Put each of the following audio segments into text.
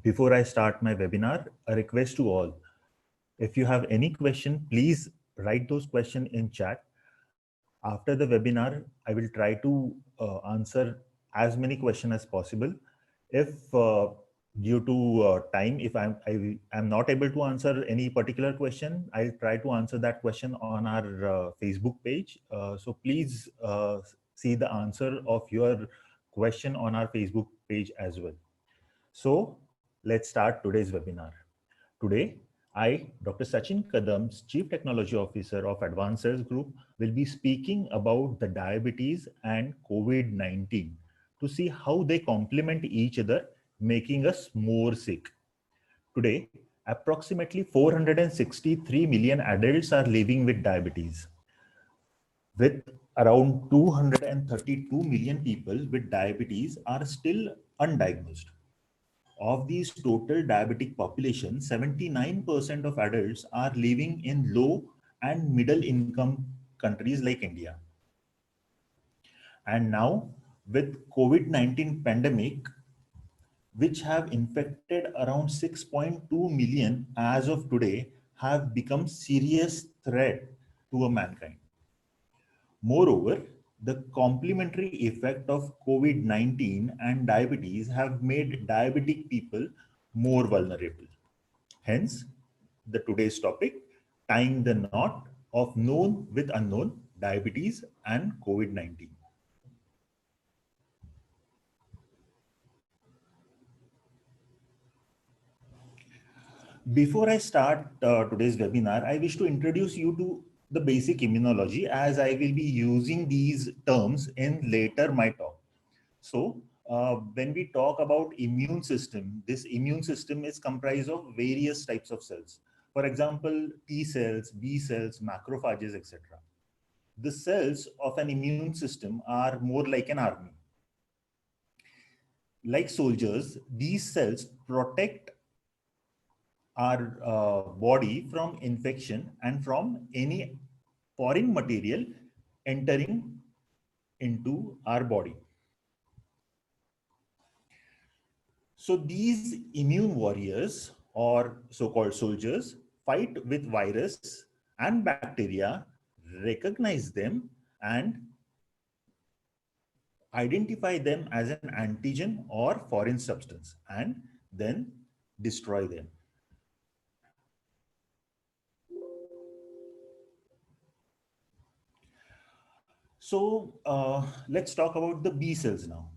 Before I start my webinar, a request to all. If you have any question, please write those questions in chat. After the webinar, I will try to answer as many questions as possible. If due to time, if I'm not able to answer any particular question, I'll try to answer that question on our Facebook page. So please see the answer of your question on our Facebook page as well. So let's start today's webinar. Today, I, Dr. Sachin Kadams, Chief Technology Officer of Advanced Cells Group, will be speaking about the diabetes and COVID-19 to see how they complement each other, making us more sick. Today, approximately 463 million adults are living with diabetes, with around 232 million people with diabetes are still undiagnosed. Of these total diabetic population, 79% of adults are living in low and middle income countries like India. And now with COVID-19 pandemic, which have infected around 6.2 million as of today, have become serious threat to a mankind. Moreover, the complementary effect of COVID-19 and diabetes have made diabetic people more vulnerable. Hence, the today's topic, tying the knot of known with unknown, diabetes and COVID-19. Before I start today's webinar, I wish to introduce you to the basic immunology, as I will be using these terms in later my talk. So when we talk about immune system, this immune system is comprised of various types of cells. For example, T cells, B cells, macrophages, etc. The cells of an immune system are more like an army. Like soldiers, these cells protect our body from infection and from any foreign material entering into our body. So these immune warriors, or so-called soldiers, fight with virus and bacteria, recognize them and identify them as an antigen or foreign substance, and then destroy them. So let's talk about the B cells now.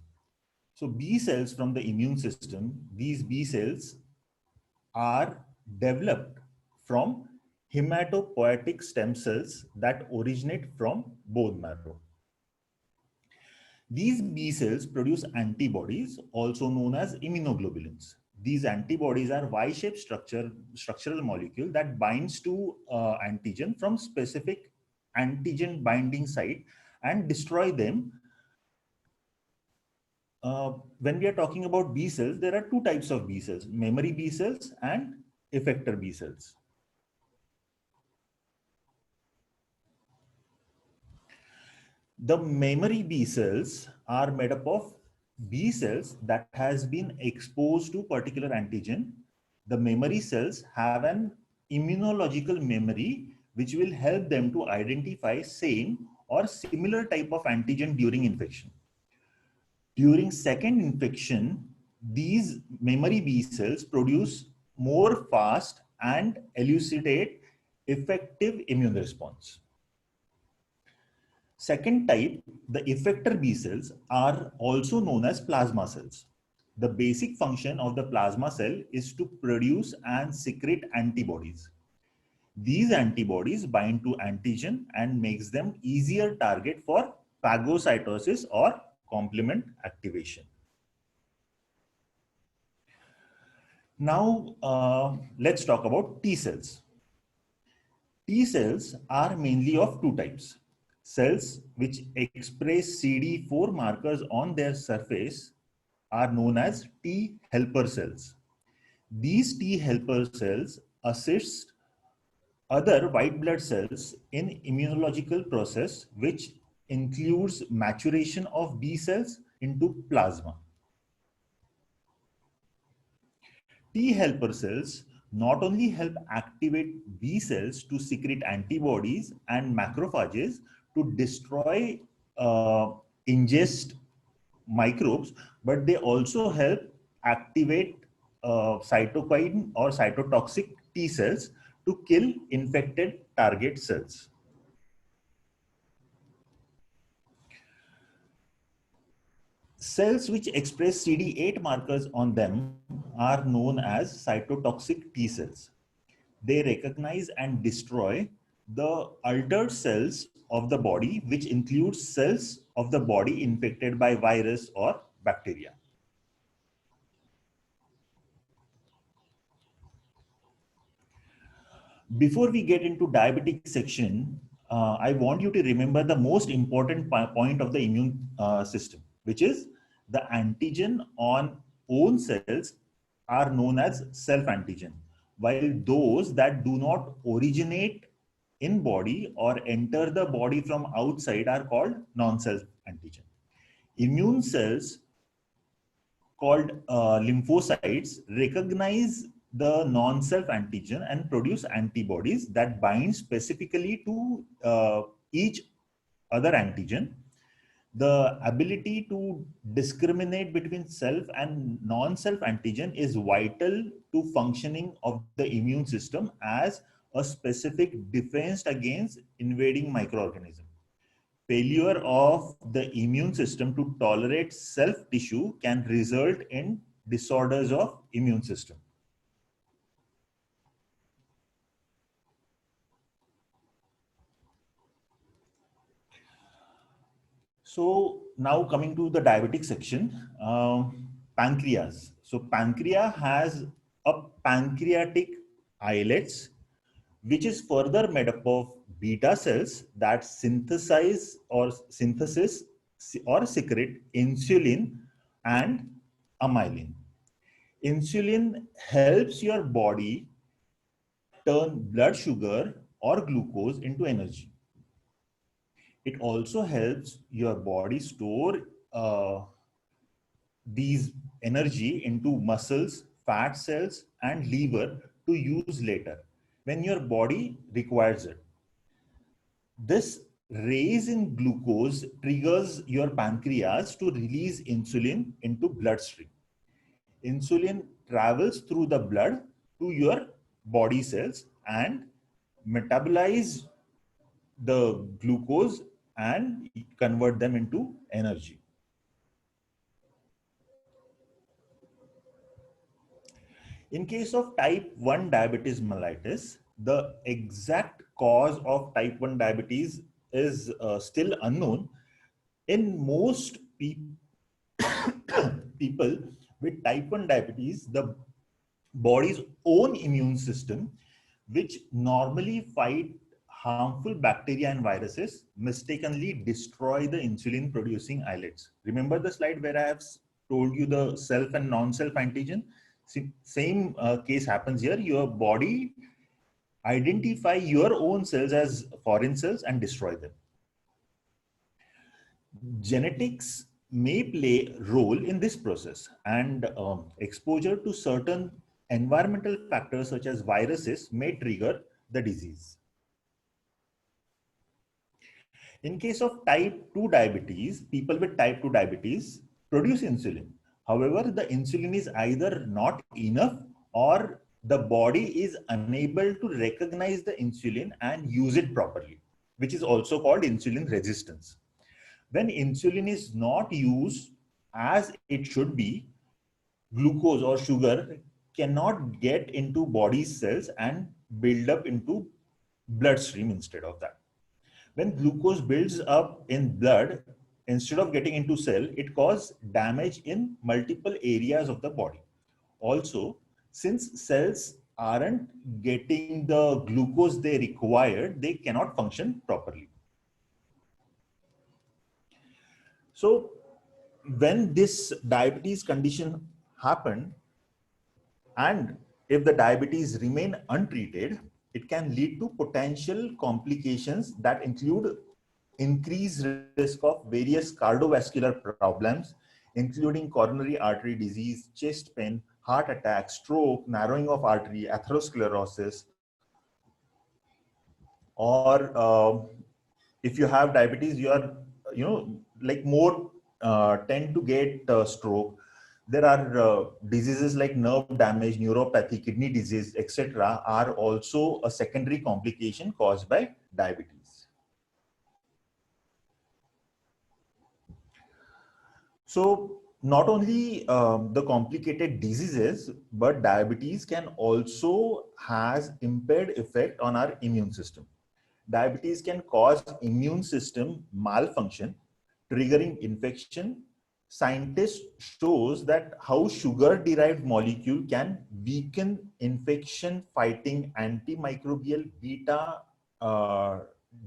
So B cells from the immune system, these B cells are developed from hematopoietic stem cells that originate from bone marrow. These B cells produce antibodies, also known as immunoglobulins. These antibodies are Y-shaped structural molecule that binds to antigen from specific antigen binding site and destroy them. When we are talking about B cells, there are two types of B cells, memory B cells and effector B cells. The memory B cells are made up of B cells that has been exposed to particular antigen. The memory cells have an immunological memory which will help them to identify same or similar type of antigen during infection. During second infection, these memory B cells produce more fast and elucidate effective immune response. Second type, the effector B cells, are also known as plasma cells. The basic function of the plasma cell is to produce and secrete antibodies. These antibodies bind to antigen and makes them easier target for phagocytosis or complement activation. Now, let's talk about T cells. T cells are mainly of two types. Cells which express CD4 markers on their surface are known as T helper cells. These T helper cells assist other white blood cells in immunological process, which includes maturation of B cells into plasma. T helper cells not only help activate B cells to secrete antibodies and macrophages to destroy ingest microbes, but they also help activate cytokine or cytotoxic T cells to kill infected target cells. Cells which express CD8 markers on them are known as cytotoxic T cells. They recognize and destroy the altered cells of the body, which includes cells of the body infected by virus or bacteria. Before we get into diabetic section, I want you to remember the most important point of the immune system, which is the antigen on own cells are known as self-antigen, while those that do not originate in body or enter the body from outside are called non-self antigen. Immune cells called lymphocytes recognize the non-self antigen and produce antibodies that bind specifically to each other antigen. The ability to discriminate between self and non-self antigen is vital to functioning of the immune system as a specific defense against invading microorganisms. Failure of the immune system to tolerate self tissue can result in disorders of immune system. So now coming to the diabetic section, pancreas. So pancreas has a pancreatic islets, which is further made up of beta cells that synthesize or secrete insulin and amylin. Insulin helps your body turn blood sugar or glucose into energy. It also helps your body store these energy into muscles, fat cells, and liver to use later when your body requires it. This raise in glucose triggers your pancreas to release insulin into bloodstream. Insulin travels through the blood to your body cells and metabolize the glucose and convert them into energy. In case of type 1 diabetes mellitus, the exact cause of type 1 diabetes is still unknown. In most people with type 1 diabetes, the body's own immune system, which normally fight harmful bacteria and viruses, mistakenly destroy the insulin producing islets. Remember the slide where I have told you the self and non-self antigen? Same case happens here. Your body identify your own cells as foreign cells and destroy them. Genetics may play a role in this process, and exposure to certain environmental factors such as viruses may trigger the disease. In case of type 2 diabetes, people with type 2 diabetes produce insulin. However, the insulin is either not enough or the body is unable to recognize the insulin and use it properly, which is also called insulin resistance. When insulin is not used as it should be, glucose or sugar cannot get into body cells and build up into bloodstream instead of that. When glucose builds up in blood, instead of getting into cell, it causes damage in multiple areas of the body. Also, since cells aren't getting the glucose they require, they cannot function properly. So when this diabetes condition happened, and if the diabetes remain untreated, it can lead to potential complications that include increased risk of various cardiovascular problems, including coronary artery disease, chest pain, heart attack, stroke, narrowing of artery, atherosclerosis, or if you have diabetes, you are, like more tend to get stroke. There are diseases like nerve damage, neuropathy, kidney disease, etc. are also a secondary complication caused by diabetes. So not only the complicated diseases, but diabetes can also has impaired effect on our immune system. Diabetes can cause immune system malfunction, triggering infection. Scientists shows that how sugar-derived molecule can weaken infection-fighting antimicrobial beta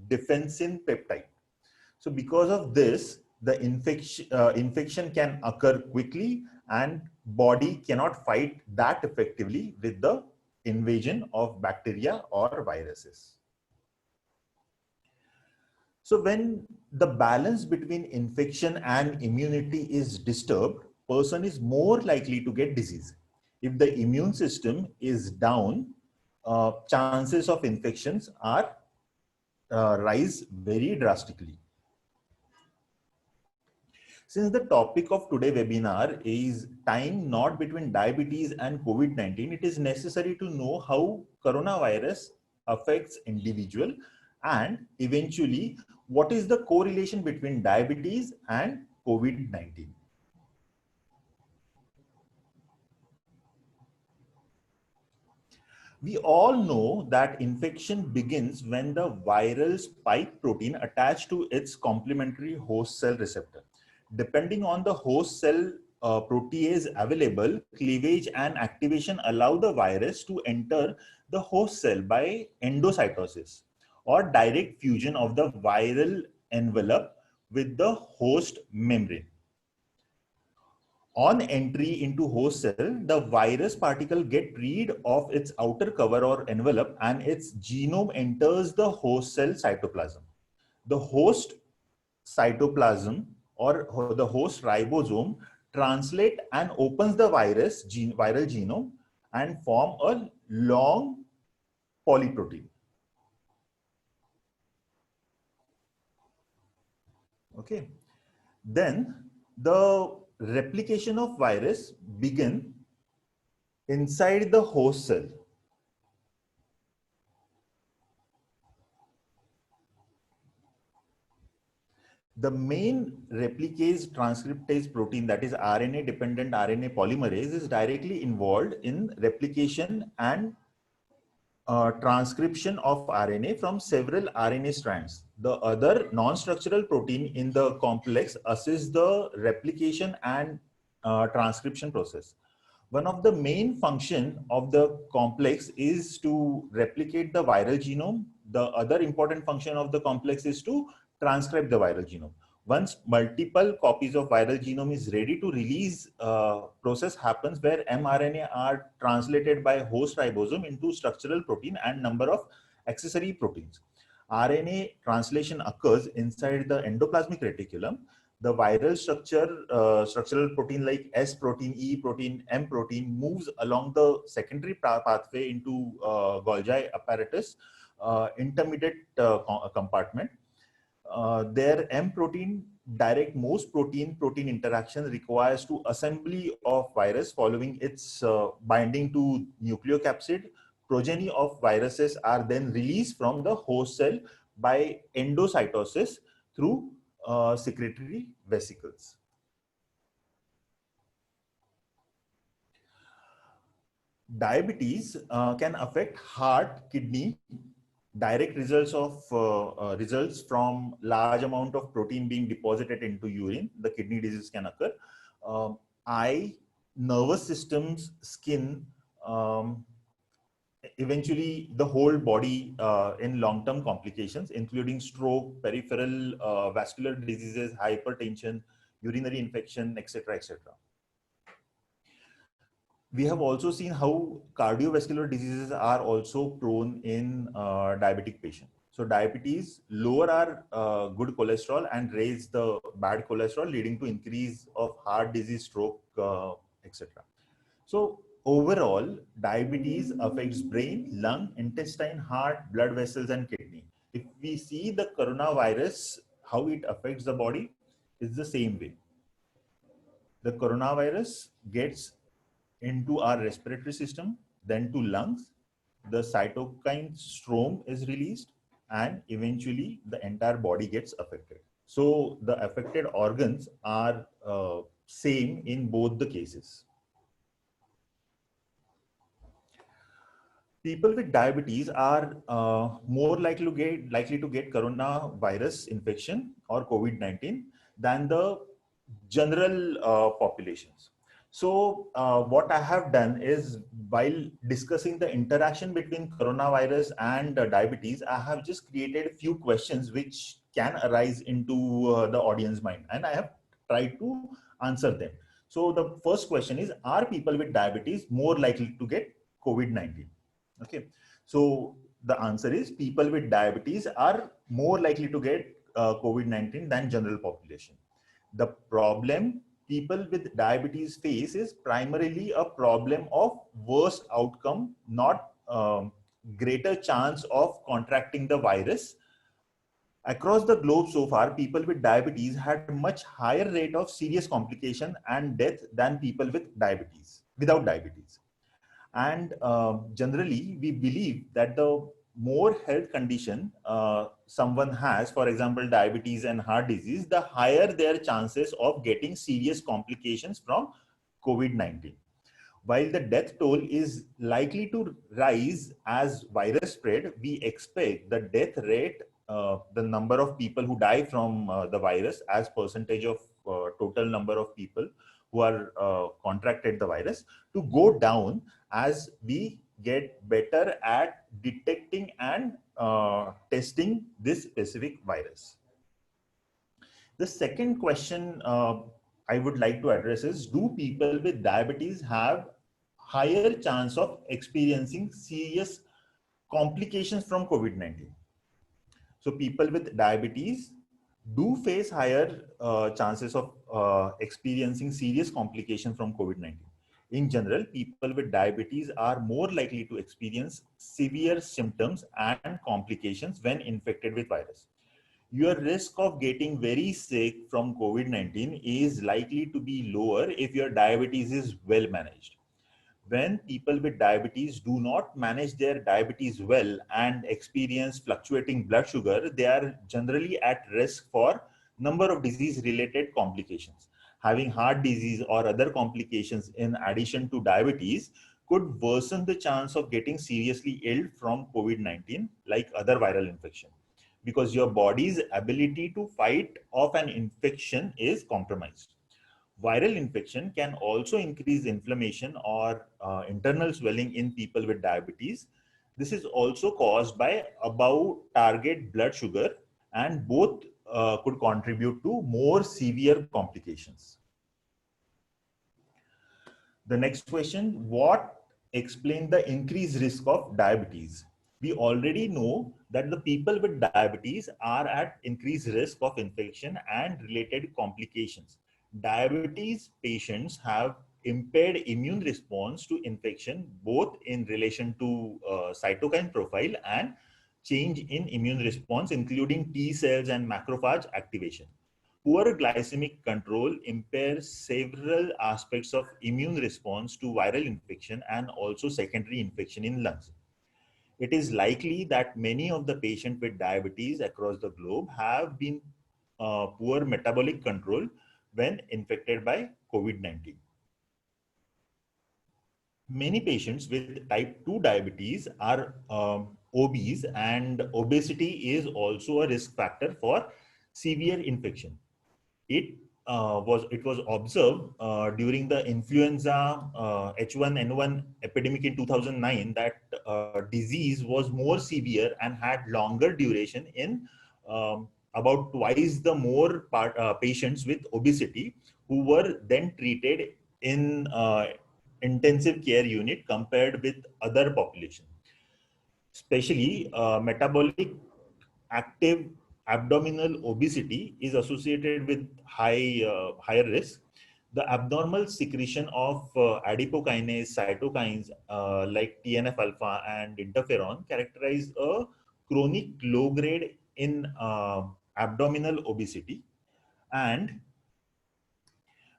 defensin peptide. So because of this, the infection can occur quickly and body cannot fight that effectively with the invasion of bacteria or viruses. So when the balance between infection and immunity is disturbed, person is more likely to get disease. If the immune system is down, chances of infections are rise very drastically. Since the topic of today's webinar is time not between diabetes and COVID-19, it is necessary to know how coronavirus affects individual and eventually what is the correlation between diabetes and COVID-19. We all know that infection begins when the viral spike protein attached to its complementary host cell receptor. Depending on the host cell protease available, cleavage and activation allow the virus to enter the host cell by endocytosis or direct fusion of the viral envelope with the host membrane. On entry into host cell, the virus particle get rid of its outer cover or envelope and its genome enters the host cell cytoplasm. The host cytoplasm or the host ribosome translate and opens the viral genome and form a long polyprotein. Okay. Then the replication of virus begin inside the host cell. The main replicase transcriptase protein, that is RNA dependent RNA polymerase, is directly involved in replication and transcription of RNA from several RNA strands. The other non-structural protein in the complex assists the replication and transcription process. One of the main function of the complex is to replicate the viral genome. The other important function of the complex is to transcribe the viral genome. Once multiple copies of viral genome is ready to release, process happens where mRNA are translated by host ribosome into structural protein and number of accessory proteins. RNA translation occurs inside the endoplasmic reticulum. The viral structural protein like S protein, E protein, M protein moves along the secondary pathway into Golgi apparatus, intermediate compartment. Their M protein direct most protein-protein interaction requires to assembly of virus following its binding to nucleocapsid. Progeny of viruses are then released from the host cell by endocytosis through secretory vesicles. Diabetes can affect heart, kidney. Direct results of results from large amount of protein being deposited into urine. The kidney disease can occur. Eye, nervous systems, skin, eventually the whole body in long-term complications, including stroke, peripheral vascular diseases, hypertension, urinary infection, etc., etc. We have also seen how cardiovascular diseases are also prone in diabetic patients. So diabetes lower our good cholesterol and raise the bad cholesterol, leading to increase of heart disease, stroke, etc. So overall, diabetes affects brain, lung, intestine, heart, blood vessels, and kidney. If we see the coronavirus, how it affects the body is the same way. The coronavirus gets into our respiratory system, then to lungs, the cytokine storm is released, and eventually the entire body gets affected. So the affected organs are same in both the cases. People with diabetes are more likely to get coronavirus infection or COVID-19 than the general populations. So what I have done is, while discussing the interaction between coronavirus and diabetes, I have just created a few questions which can arise into the audience mind, and I have tried to answer them. So the first question is, are people with diabetes more likely to get COVID-19? Okay, so the answer is people with diabetes are more likely to get COVID-19 than general population. The problem people with diabetes face is primarily a problem of worse outcome, not greater chance of contracting the virus. Across the globe so far, people with diabetes had a much higher rate of serious complication and death than people with diabetes, without diabetes. And generally, we believe that the more health condition someone has, for example, diabetes and heart disease, the higher their chances of getting serious complications from COVID-19. While the death toll is likely to rise as virus spread, we expect the death rate, the number of people who die from the virus as percentage of total number of people who are contracted the virus, to go down as we get better at detecting and testing this specific virus. The second question I would like to address is, do people with diabetes have higher chance of experiencing serious complications from COVID-19? So people with diabetes do face higher chances of experiencing serious complications from COVID-19. In general, people with diabetes are more likely to experience severe symptoms and complications when infected with virus. Your risk of getting very sick from COVID-19 is likely to be lower if your diabetes is well managed. When people with diabetes do not manage their diabetes well and experience fluctuating blood sugar, they are generally at risk for number of disease related complications. Having heart disease or other complications in addition to diabetes could worsen the chance of getting seriously ill from COVID-19 like other viral infection, because your body's ability to fight off an infection is compromised. Viral infection can also increase inflammation or internal swelling in people with diabetes. This is also caused by above target blood sugar, and both could contribute to more severe complications. The next question, what explains the increased risk of diabetes? We already know that the people with diabetes are at increased risk of infection and related complications. Diabetes patients have impaired immune response to infection, both in relation to cytokine profile and change in immune response, including T cells and macrophage activation. Poor glycemic control impairs several aspects of immune response to viral infection and also secondary infection in lungs. It is likely that many of the patients with diabetes across the globe have been poor metabolic control when infected by COVID-19. Many patients with type 2 diabetes are obese, and obesity is also a risk factor for severe infection. It was observed during the influenza H1N1 epidemic in 2009 that disease was more severe and had longer duration in about twice the more patients with obesity who were then treated in intensive care unit compared with other population. Especially metabolic active abdominal obesity is associated with higher risk. The abnormal secretion of adipokinase, cytokines like TNF alpha and interferon characterize a chronic low grade in abdominal obesity and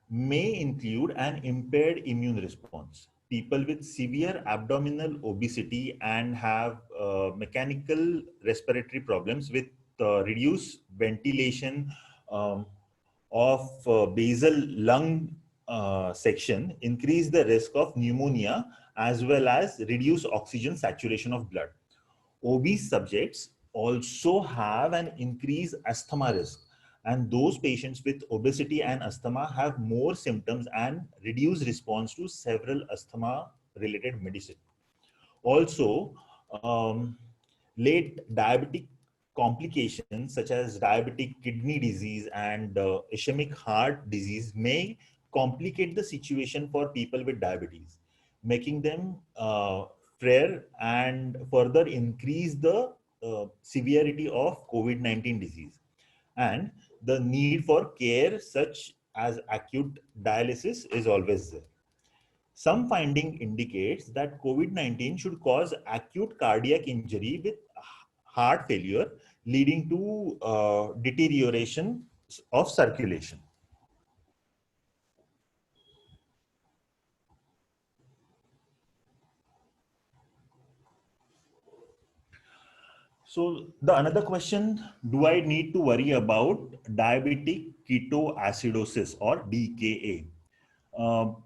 may include an impaired immune response. People with severe abdominal obesity and have mechanical respiratory problems with reduced ventilation um, of basal lung section increase the risk of pneumonia as well as reduce oxygen saturation of blood. Obese subjects also have an increased asthma risk, and those patients with obesity and asthma have more symptoms and reduced response to several asthma related medicine. Also, late diabetic complications such as diabetic kidney disease and ischemic heart disease may complicate the situation for people with diabetes, making them frail and further increase the severity of COVID-19 disease. And the need for care such as acute dialysis is always there. Some finding indicates that COVID-19 should cause acute cardiac injury with heart failure, leading to deterioration of circulation. So the another question, do I need to worry about diabetic ketoacidosis or DKA?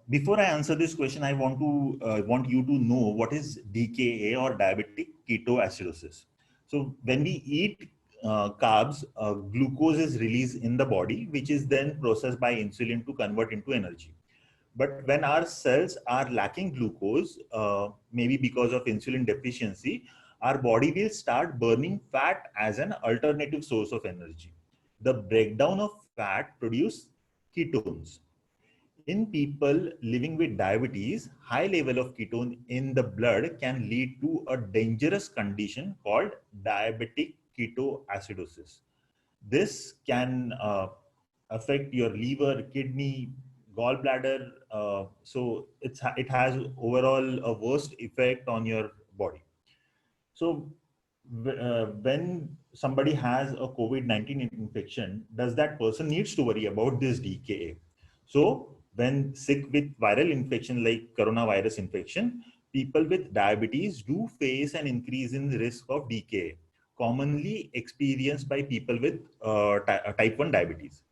Before I answer this question, I want you to know what is DKA or diabetic ketoacidosis. So when we eat carbs, glucose is released in the body, which is then processed by insulin to convert into energy. But when our cells are lacking glucose, maybe because of insulin deficiency, our body will start burning fat as an alternative source of energy. The breakdown of fat produce ketones. In people living with diabetes, high level of ketone in the blood can lead to a dangerous condition called diabetic ketoacidosis. This can affect your liver, kidney, gallbladder. It has overall a worst effect on your body. So when somebody has a COVID-19 infection, does that person needs to worry about this DKA? So when sick with viral infection like coronavirus infection, people with diabetes do face an increase in the risk of DKA, commonly experienced by people with type 1 diabetes.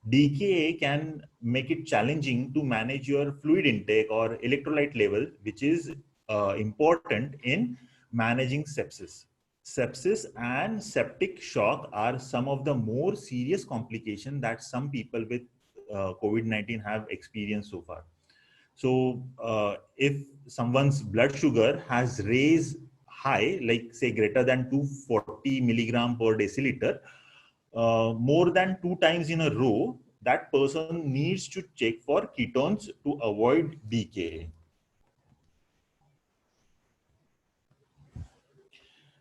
DKA can make it challenging to manage your fluid intake or electrolyte level, which is important in managing sepsis. Sepsis and septic shock are some of the more serious complications that some people with COVID-19 have experienced so far. So if someone's blood sugar has raised high, like say greater than 240 milligram per deciliter, more than 2 times in a row, that person needs to check for ketones to avoid DKA.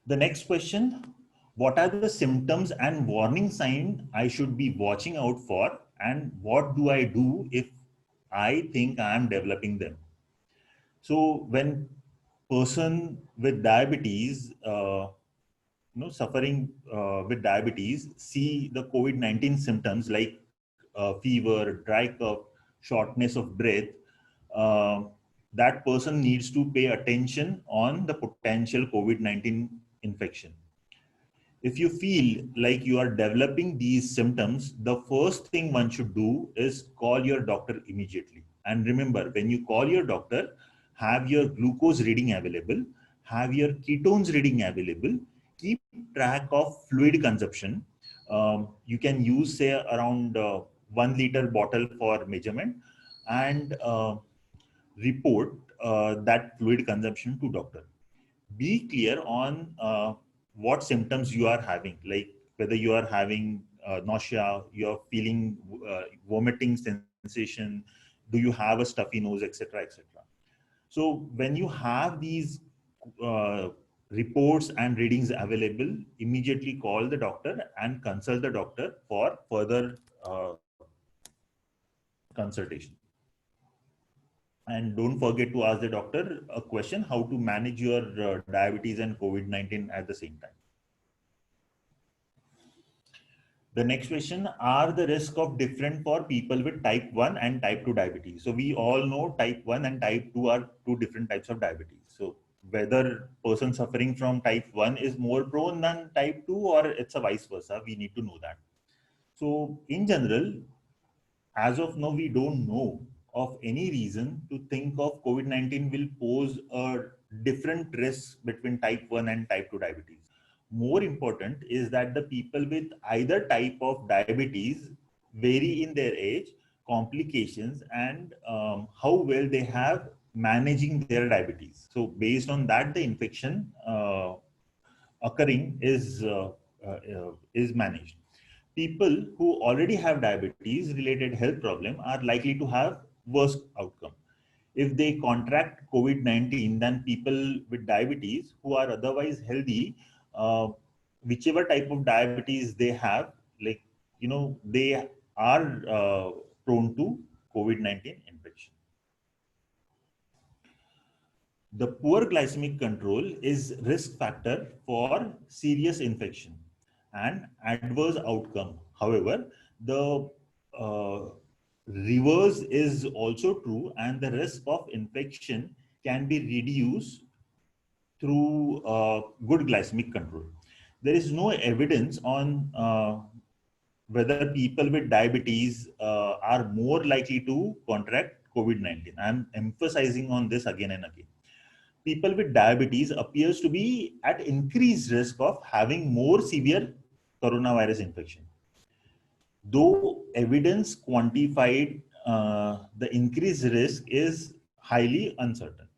The next question, what are the symptoms and warning signs I should be watching out for, and what do I do if I think I am developing them? So when person with diabetes, suffering with diabetes, see the COVID-19 symptoms like fever, dry cough, shortness of breath, uh, that person needs to pay attention on the potential COVID-19 infection. If you feel like you are developing these symptoms, the first thing one should do is call your doctor immediately. And remember, when you call your doctor, have your glucose reading available, have your ketones reading available, keep track of fluid consumption. You can use, say, around 1 liter bottle for measurement and report that fluid consumption to doctor. Be clear on what symptoms you are having, like whether you are having nausea, you're feeling vomiting sensation, do you have a stuffy nose, etc., etc. So when you have these uh, reports and readings available, immediately call the doctor and consult the doctor for further consultation. And don't forget to ask the doctor a question, how to manage your diabetes and COVID-19 at the same time. The next question, are the risk of different for people with type 1 and type 2 diabetes? So we all know type 1 and type 2 are two different types of diabetes. So whether person suffering from type 1 is more prone than type 2 or it's a vice versa, we need to know that. So in general, as of now, we don't know of any reason to think of COVID-19 will pose a different risk between type 1 and type 2 diabetes. More important is that the people with either type of diabetes vary in their age, complications, and how well they have managing their diabetes. So based on that, the infection occurring is managed. People who already have diabetes related health problem are likely to have worse outcome. If they contract COVID-19 than people with diabetes who are otherwise healthy, whichever type of diabetes they have, like, they are prone to COVID-19 infection. The poor glycemic control is risk factor for serious infection and adverse outcome. However, the reverse is also true, and the risk of infection can be reduced through good glycemic control. There is no evidence on whether people with diabetes are more likely to contract COVID-19. I'm emphasizing on this again and again. People with diabetes appears to be at increased risk of having more severe coronavirus infection. Though evidence quantified the increased risk is highly uncertain.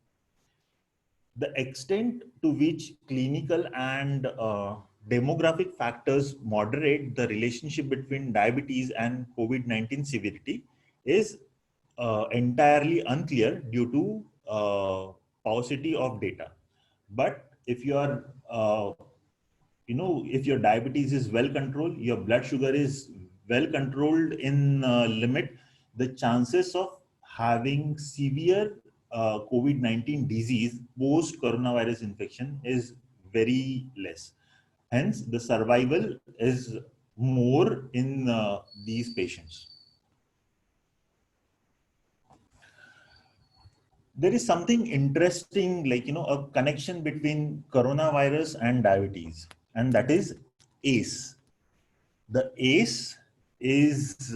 The extent to which clinical and demographic factors moderate the relationship between diabetes and COVID-19 severity is entirely unclear due to paucity of data. But if you are, if your diabetes is well controlled, your blood sugar is well controlled in limit, the chances of having severe COVID-19 disease post coronavirus infection is very less. Hence, the survival is more in these patients. There is something interesting, like, a connection between coronavirus and diabetes, and that is ACE. The ACE is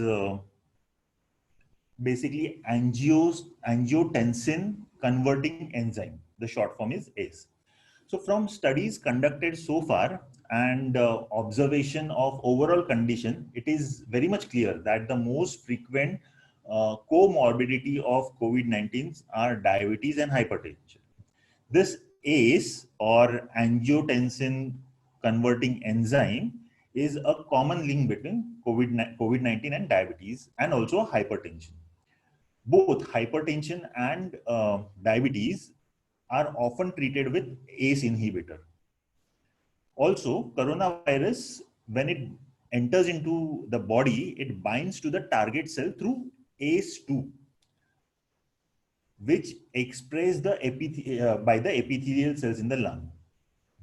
basically angiotensin converting enzyme. The short form is ACE. So from studies conducted so far and observation of overall condition, it is very much clear that the most frequent comorbidity of COVID-19 are diabetes and hypertension. This ACE or angiotensin converting enzyme is a common link between COVID-19 and diabetes and also hypertension. Both hypertension and diabetes are often treated with ACE inhibitor. Also, coronavirus, when it enters into the body, it binds to the target cell through ACE2, which express the by the epithelial cells in the lung,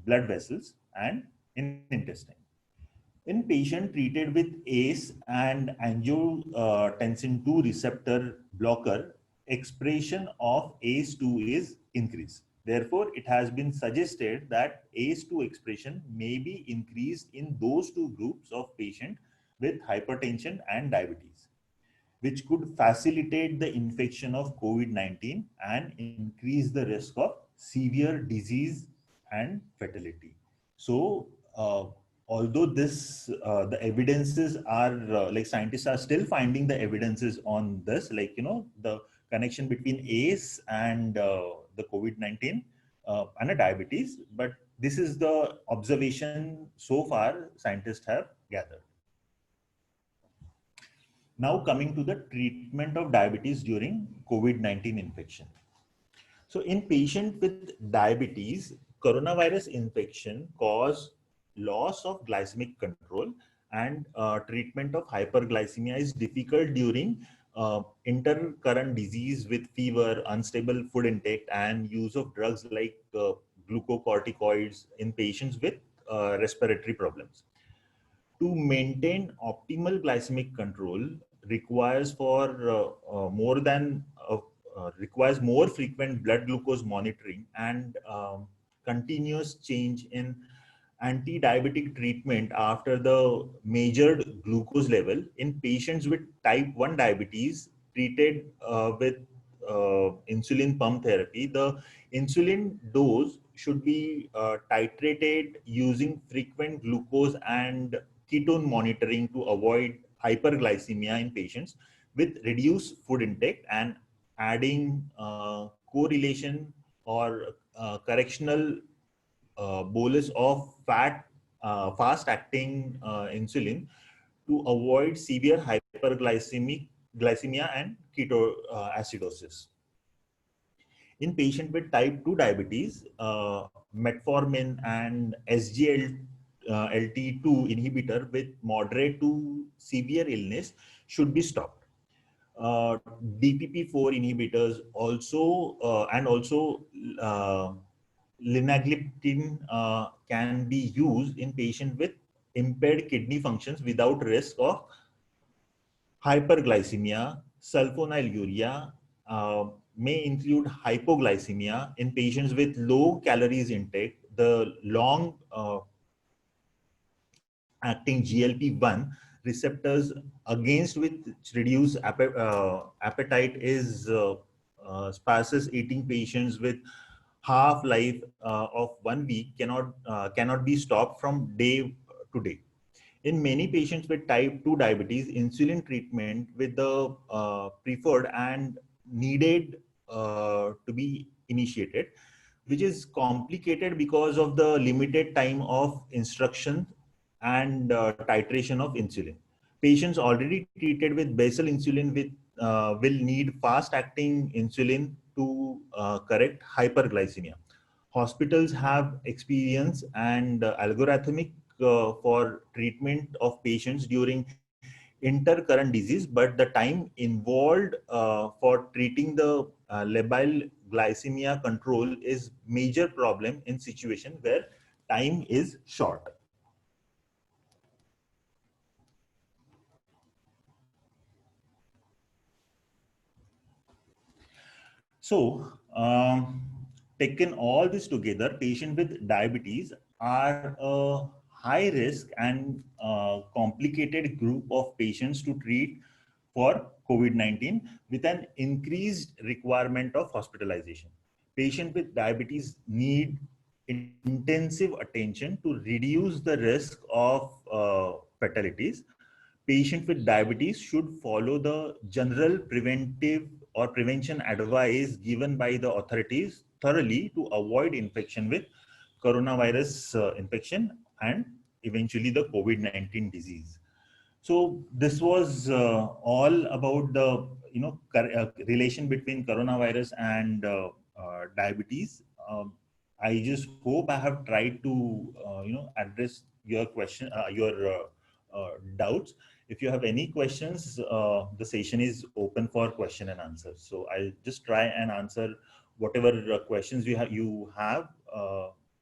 blood vessels, and in intestine. In patient treated with ACE and angiotensin 2 receptor blocker, expression of ACE2 is increased. Therefore, it has been suggested that ACE2 expression may be increased in those two groups of patients with hypertension and diabetes, which could facilitate the infection of COVID-19 and increase the risk of severe disease and fatality. So, although the evidences are like scientists are still finding the evidences on this, like, the connection between ACE and the COVID-19 and a diabetes, but this is the observation so far scientists have gathered. Now coming to the treatment of diabetes during COVID-19 infection. So in patient with diabetes, coronavirus infection cause loss of glycemic control, and treatment of hyperglycemia is difficult during intercurrent disease with fever, unstable food intake, and use of drugs like glucocorticoids in patients with respiratory problems. To maintain optimal glycemic control requires for more than requires more frequent blood glucose monitoring and continuous change in anti-diabetic treatment after the measured glucose level in patients with type 1 diabetes treated with insulin pump therapy. The insulin dose should be titrated using frequent glucose and ketone monitoring to avoid hyperglycemia in patients with reduced food intake, and adding correlation or correctional bolus of fast acting insulin to avoid severe glycemia and ketoacidosis. In patient with type 2 diabetes, metformin and SGLT2 inhibitor with moderate to severe illness should be stopped. DPP4 inhibitors also and also linagliptin can be used in patients with impaired kidney functions without risk of hyperglycemia. Sulfonylurea may include hypoglycemia in patients with low calories intake. The long acting GLP-1 receptors against which reduce appetite is sparses eating patients with half-life of 1 week cannot be stopped from day to day. In many patients with type 2 diabetes, insulin treatment with the preferred and needed to be initiated, which is complicated because of the limited time of instruction and titration of insulin. Patients already treated with basal insulin will need fast-acting insulin to correct hyperglycemia. Hospitals have experience and algorithmic for treatment of patients during intercurrent disease, but the time involved for treating the labile glycemia control is major problem in situation where time is short. So, taken all this together, patients with diabetes are a high risk and complicated group of patients to treat for COVID-19 with an increased requirement of hospitalization. Patients with diabetes need intensive attention to reduce the risk of fatalities. Patients with diabetes should follow the general preventive or prevention advice given by the authorities thoroughly to avoid infection with coronavirus infection and eventually the COVID-19 disease. So this was all about the relation between coronavirus and diabetes. I just hope I have tried to address your question, doubts. If you have any questions, the session is open for question and answer. So I'll just try and answer whatever questions you have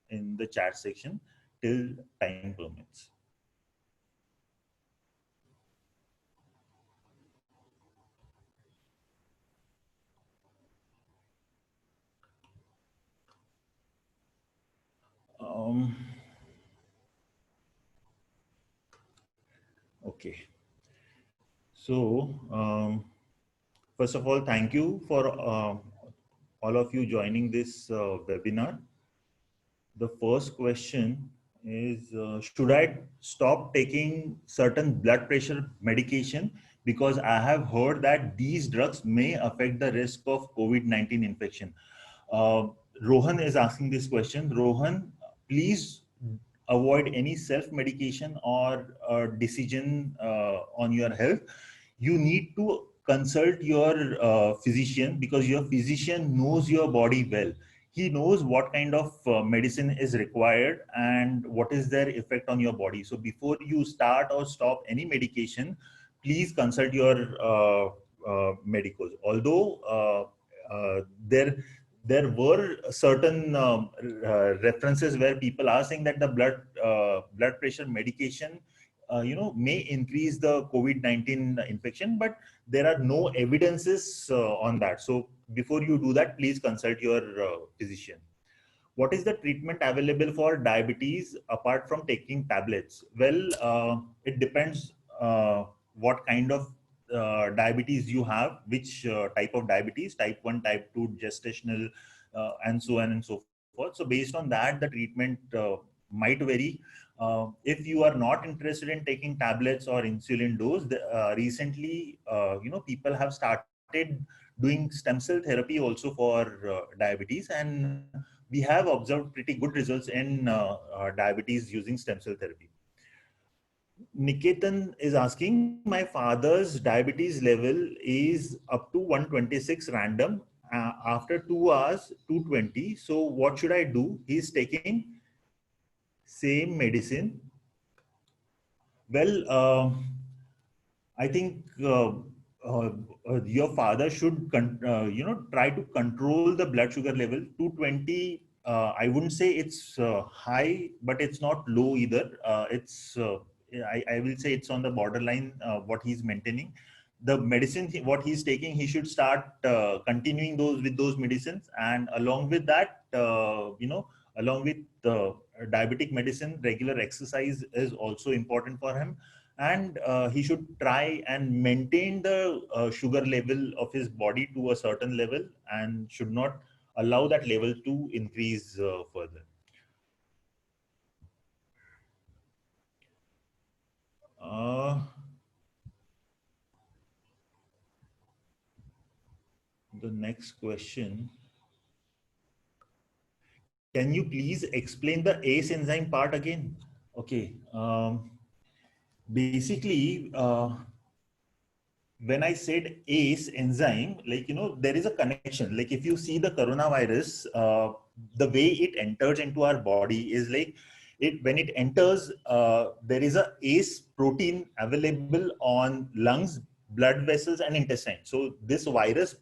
in the chat section till time permits. Okay. So, first of all, thank you for all of you joining this webinar. The first question is, should I stop taking certain blood pressure medication because I have heard that these drugs may affect the risk of COVID-19 infection? Rohan is asking this question. Rohan, please avoid any self-medication or decision on your health. You need to consult your physician because your physician knows your body well. He knows what kind of medicine is required and what is their effect on your body. So before you start or stop any medication, please consult your medicos. Although there were certain references where people are saying that the blood pressure medication may increase the COVID-19 infection, but there are no evidences on that. So before you do that, please consult your physician. What is the treatment available for diabetes apart from taking tablets? Well, it depends what kind of diabetes you have, which type of diabetes, type 1, type 2, gestational, and so on and so forth. So based on that, the treatment might vary. If you are not interested in taking tablets or insulin dose, recently, people have started doing stem cell therapy also for diabetes, and we have observed pretty good results in diabetes using stem cell therapy. Niketan is asking, my father's diabetes level is up to 126 random. After 2 hours, 220. So what should I do? He's taking same medicine. Well, I think your father should, try to control the blood sugar level. 220. I wouldn't say it's high, but it's not low either. I will say it's on the borderline. What he's maintaining, the medicine what he's taking, he should start continuing those medicines, and along with that, along with diabetic medicine, regular exercise is also important for him, and he should try and maintain the sugar level of his body to a certain level and should not allow that level to increase further. The next question. Can you please explain the ACE enzyme part again? Okay. Basically, when I said ACE enzyme, there is a connection. Like if you see the coronavirus, the way it enters into our body is like when it enters, there is a ACE protein available on lungs, blood vessels, and intestine. So this virus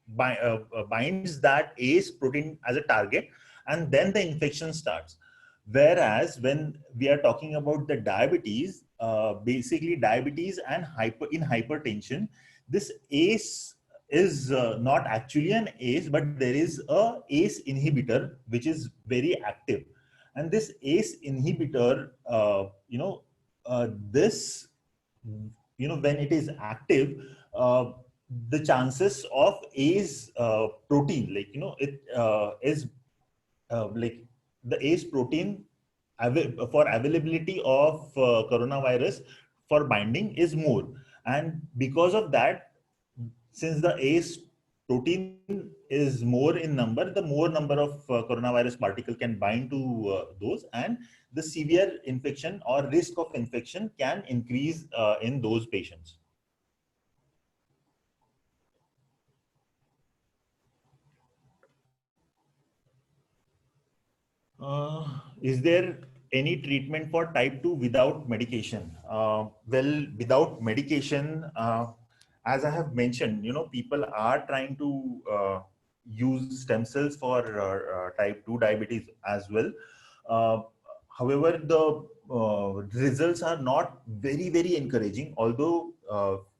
binds that ACE protein as a target, and then the infection starts. Whereas when we are talking about the diabetes, basically diabetes and hypertension, this ACE is not actually an ACE, but there is a ACE inhibitor which is very active, and this ACE inhibitor, this when it is active, the chances of ACE protein, it is like the ACE protein for availability of coronavirus for binding is more, and because of that, since the ACE protein is more in number, the more number of coronavirus particle can bind to those, and the severe infection or risk of infection can increase in those patients. Is there any treatment for type 2 without medication? Well, without medication, as I have mentioned, people are trying to use stem cells for type 2 diabetes as well. However, the results are not very, very encouraging, although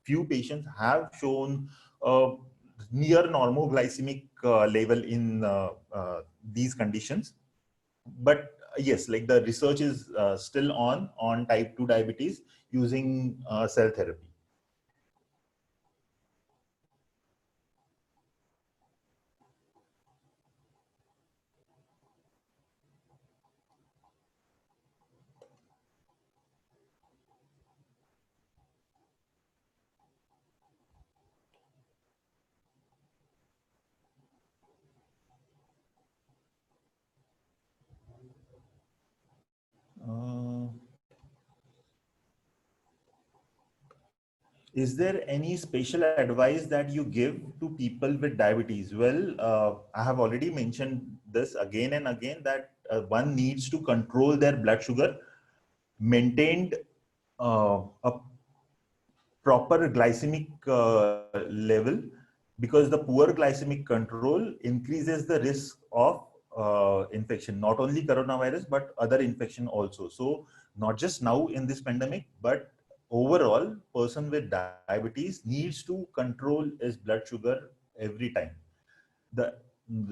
few patients have shown near normoglycemic level in these conditions. But yes, like the research is still on type 2 diabetes using cell therapy. Is there any special advice that you give to people with diabetes? Well, I have already mentioned this again and again that one needs to control their blood sugar, maintained a proper glycemic level, because the poor glycemic control increases the risk of infection, not only coronavirus, but other infection also. So not just now in this pandemic, but overall, person with diabetes needs to control his blood sugar every time. The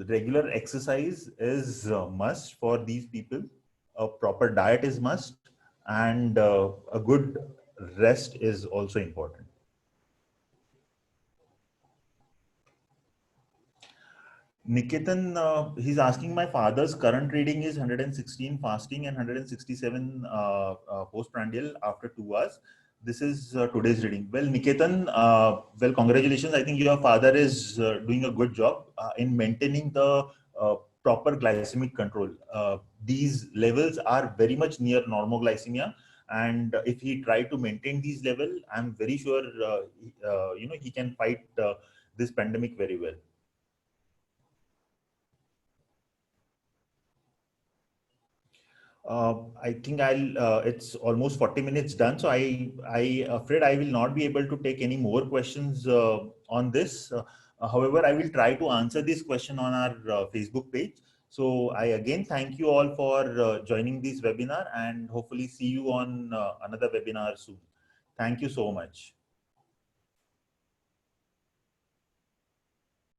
regular exercise is must for these people. A proper diet is must, and a good rest is also important. Niketan, he's asking, my father's current reading is 116 fasting and 167 postprandial after 2 hours. This is today's reading. Well, Niketan, well, congratulations. I think your father is doing a good job in maintaining the uh, proper glycemic control. These levels are very much near normoglycemia. And if he try to maintain these level, I'm very sure, he can fight this pandemic very well. I think it's almost 40 minutes done. So I afraid I will not be able to take any more questions on this. However, I will try to answer this question on our Facebook page. So I again thank you all for joining this webinar, and hopefully see you on another webinar soon. Thank you so much.